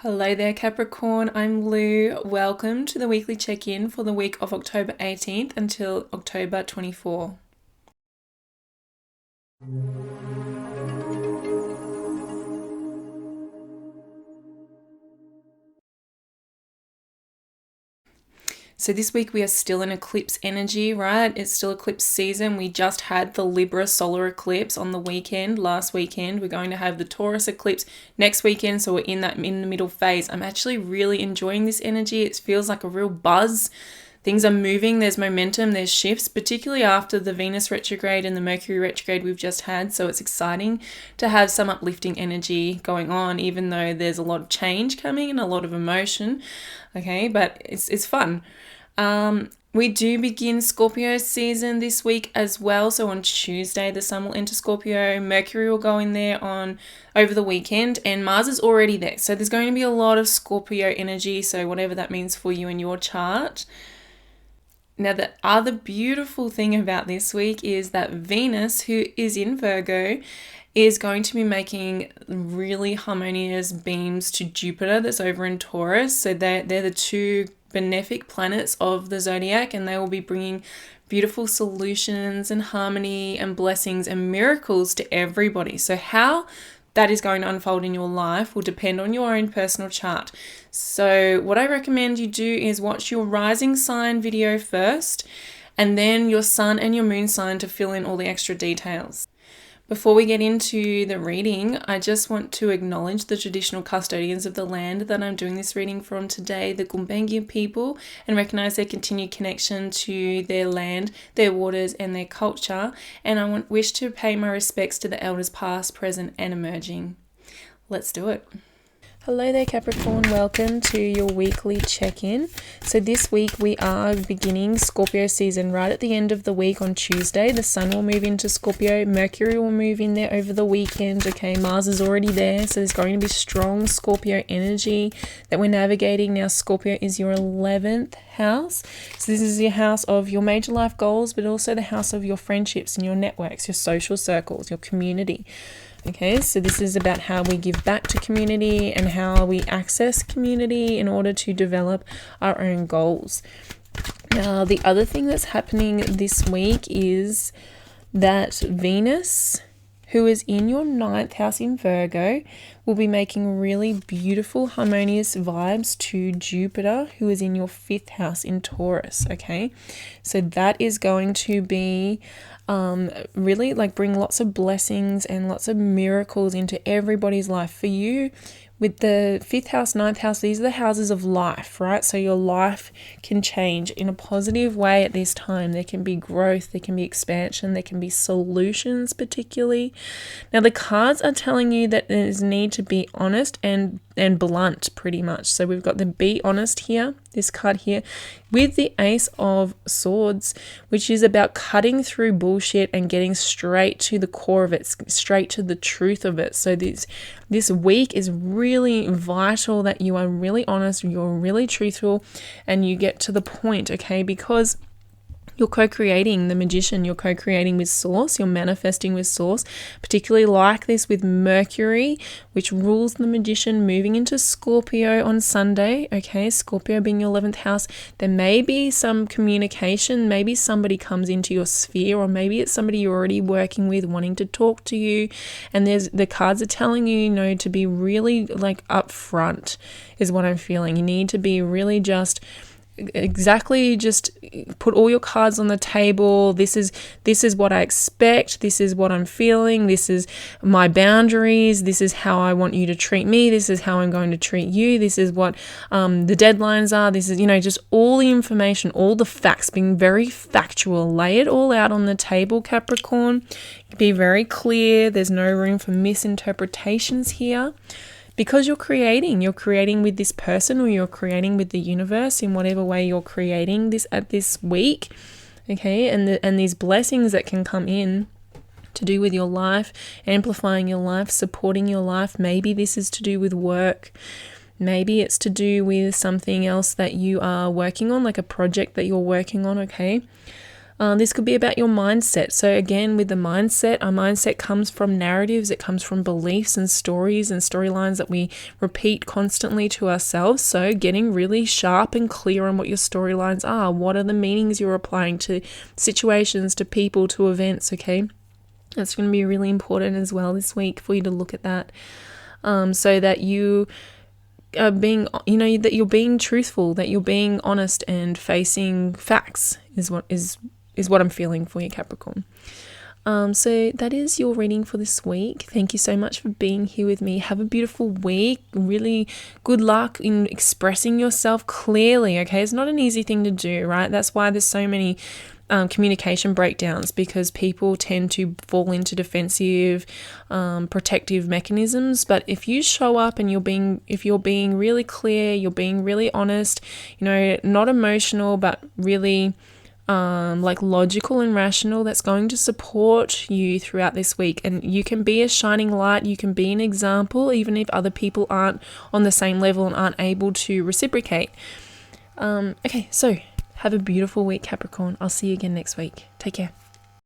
Hello there, Capricorn. I'm Lou. Welcome to the weekly check-in for the week of October 18th until October 24. So this week we are still in eclipse energy, right? It's still eclipse season. We just had the Libra solar eclipse on the weekend, last weekend. We're going to have the Taurus eclipse next weekend, so we're in the middle phase. I'm actually really enjoying this energy. It feels like a real buzz. Things are moving, there's momentum, there's shifts, particularly after the Venus retrograde and the Mercury retrograde we've just had. So it's exciting to have some uplifting energy going on, even though there's a lot of change coming and a lot of emotion. Okay, but it's fun. We do begin Scorpio season this week as well. So on Tuesday, the sun will enter Scorpio. Mercury will go in there over the weekend, and Mars is already there. So there's going to be a lot of Scorpio energy. So whatever that means for you in your chart. Now, the other beautiful thing about this week is that Venus, who is in Virgo, is going to be making really harmonious beams to Jupiter that's over in Taurus. So they're the two benefic planets of the zodiac, and they will be bringing beautiful solutions and harmony and blessings and miracles to everybody. So how that is going to unfold in your life will depend on your own personal chart. So what I recommend you do is watch your rising sign video first, and then your sun and your moon sign to fill in all the extra details. Before we get into the reading, I just want to acknowledge the traditional custodians of the land that I'm doing this reading from today, the Gumbaynggirr people, and recognize their continued connection to their land, their waters, and their culture. And I wish to pay my respects to the elders past, present, and emerging. Let's do it. Hello there, Capricorn. Welcome to your weekly check-in. So this week we are beginning Scorpio season right at the end of the week on Tuesday. The sun will move into Scorpio. Mercury will move in there over the weekend. Okay, Mars is already there. So there's going to be strong Scorpio energy that we're navigating. Now, Scorpio is your 11th house. So this is your house of your major life goals, but also the house of your friendships and your networks, your social circles, your community. Okay, so this is about how we give back to community and how we access community in order to develop our own goals. Now, the other thing that's happening this week is that Venus, who is in your 9th house in Virgo, will be making really beautiful, harmonious vibes to Jupiter, who is in your 5th house in Taurus, okay? So that is going to be really bring lots of blessings and lots of miracles into everybody's life. For you, with the 5th house, 9th house, these are the houses of life, right? So your life can change in a positive way at this time. There can be growth, there can be expansion, there can be solutions particularly. Now the cards are telling you that there's need to be honest and blunt pretty much. So we've got the be honest here, this card here, with the Ace of Swords, which is about cutting through bullshit and getting straight to the core of it, straight to the truth of it. So this week is really vital that you are really honest, you're really truthful, and you get to the point, okay? Because you're co-creating, the magician, you're co-creating with source, you're manifesting with source, particularly like this with Mercury, which rules the magician, moving into Scorpio on Sunday, okay? Scorpio being your 11th house. There may be some communication, maybe somebody comes into your sphere, or maybe it's somebody you're already working with wanting to talk to you, and the cards are telling you, to be really upfront is what I'm feeling. You need to be really just put all your cards on the table. This is what I expect, this is what I'm feeling, this is my boundaries, this is how I want you to treat me, this is how I'm going to treat you, this is what the deadlines are, this is just all the information, all the facts, being very factual. Lay it all out on the table, Capricorn. Be very clear. There's no room for misinterpretations here. Because you're creating with this person, or you're creating with the universe in whatever way you're creating this at this week, okay? And these blessings that can come in to do with your life, amplifying your life, supporting your life. Maybe this is to do with work. Maybe it's to do with something else that you are working on, like a project that you're working on, okay? This could be about your mindset. So again, with the mindset, our mindset comes from narratives. It comes from beliefs and stories and storylines that we repeat constantly to ourselves. So getting really sharp and clear on what your storylines are. What are the meanings you're applying to situations, to people, to events, okay? That's going to be really important as well this week for you to look at that, so that you are being, that you're being truthful, that you're being honest and facing facts is what I'm feeling for you, Capricorn. So that is your reading for this week. Thank you so much for being here with me. Have a beautiful week. Really good luck in expressing yourself clearly, okay? It's not an easy thing to do, right? That's why there's so many communication breakdowns, because people tend to fall into defensive, protective mechanisms. But if you show up and if you're being really clear, you're being really honest, not emotional, but really logical and rational, that's going to support you throughout this week. And you can be a shining light, you can be an example, even if other people aren't on the same level and aren't able to reciprocate. Okay, so have a beautiful week, Capricorn. I'll see you again next week. Take care.